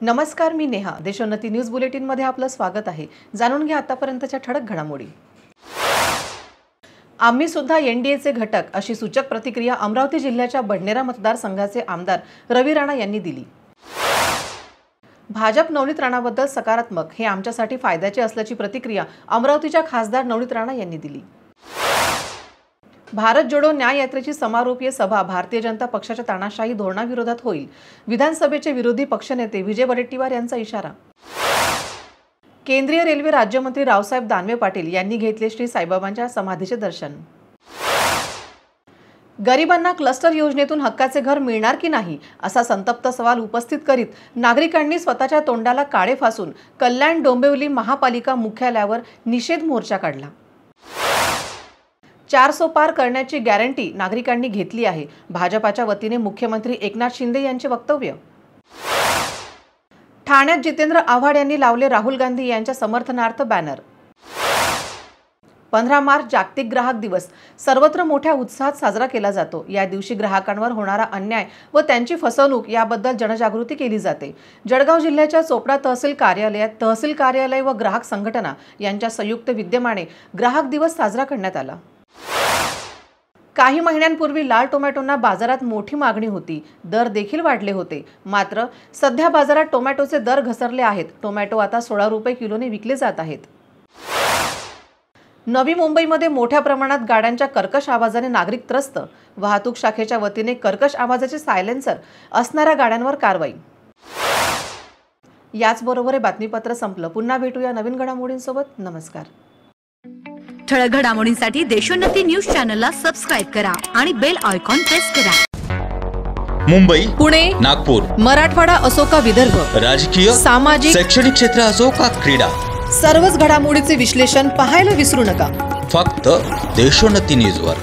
नमस्कार, मी Neha. Deshonnati news bulletin मध्ये आपलं स्वागत आहे. जाणून घ्या आतापर्यंतच्या ठळक घडामोडी. आम्ही सुद्धा एनडीएचे घटक अशी सूचक प्रतिक्रिया अमरावती जिल्ह्याच्या बडनेरा मतदारसंघाचे आमदार रवी राणा यांनी दिली. भाजप नवनीत राणाबद्दल सकारात्मक, हे आमच्यासाठी फायद्याचे असल्याची प्रतिक्रिया अमरावतीच्या खासदार नवनीत राणा यांनी दिली. भारत जोडो न्याय यात्रेची समारोपीय सभा भारतीय जनता पक्षाच्या तानाशाही धोरणाविरोधात होईल. विधानसभेचे विरोधी पक्षनेते विजय वडेट्टीवार यांचा इशारा. केंद्रीय रेल्वे राज्यमंत्री रावसाहेब दानवे पाटील यांनी घेतले श्री साईबाबांच्या समाधीचे दर्शन. गरिबांना क्लस्टर योजनेतून हक्काचे घर मिळणार की नाही, असा संतप्त सवाल उपस्थित करीत नागरिकांनी स्वतःच्या तोंडाला काळे फासून कल्याण डोंबिवली महापालिका मुख्यालयावर निषेध मोर्चा काढला. 400 पार करण्याची गॅरंटी नागरिकांनी घेतली आहे. भाजपाच्या वतीने मुख्यमंत्री एकनाथ शिंदे यांचे वक्तव्य. ठाण्यात जितेंद्र आव्हाड यांनी लावले राहुल गांधी यांच्या समर्थनार्थ बॅनर. 15 मार्च जागतिक ग्राहक दिवस सर्वत्र मोठ्या उत्साहात साजरा केला जातो. या दिवशी ग्राहकांवर होणारा अन्याय व त्यांची फसवणूक याबद्दल जनजागृती केली जाते. जळगाव जिल्ह्याच्या चोपडा तहसील कार्यालयात तहसील कार्यालय व ग्राहक संघटना यांच्या संयुक्त विद्यमाने ग्राहक दिवस साजरा करण्यात आला. काही महिन्यांपूर्वी लाल टोमॅटोंना बाजारात मोठी मागणी होती, दर देखील वाढले होते. मात्र सध्या बाजारात टोमॅटोचे दर घसरले आहेत. टोमॅटो आता 16 रुपये किलोने विकले जात आहेत. नवी मुंबईमध्ये मोठ्या प्रमाणात गाड्यांच्या कर्कश आवाजाने नागरिक त्रस्त. वाहतूक शाखेच्या वतीने कर्कश आवाजाचे सायलेन्सर असणाऱ्या गाड्यांवर कारवाई. याचबरोबर हे बातमीपत्र संपलं. पुन्हा भेटूया नवीन घडामोडींसोबत. नमस्कार. ठळक घडामोडींसाठी देशोन्नती न्यूज चॅनलला सबस्क्राइब करा आणि बेल आयकॉन प्रेस करा. मुंबई, पुणे, नागपूर, मराठवाडा असो का विदर्भ, राजकीय, सामाजिक, शैक्षणिक क्षेत्र असो का क्रीडा, सर्वच घडामोडीचे विश्लेषण पाहायला विसरू नका. फक्त देशोन्नती न्यूजवर.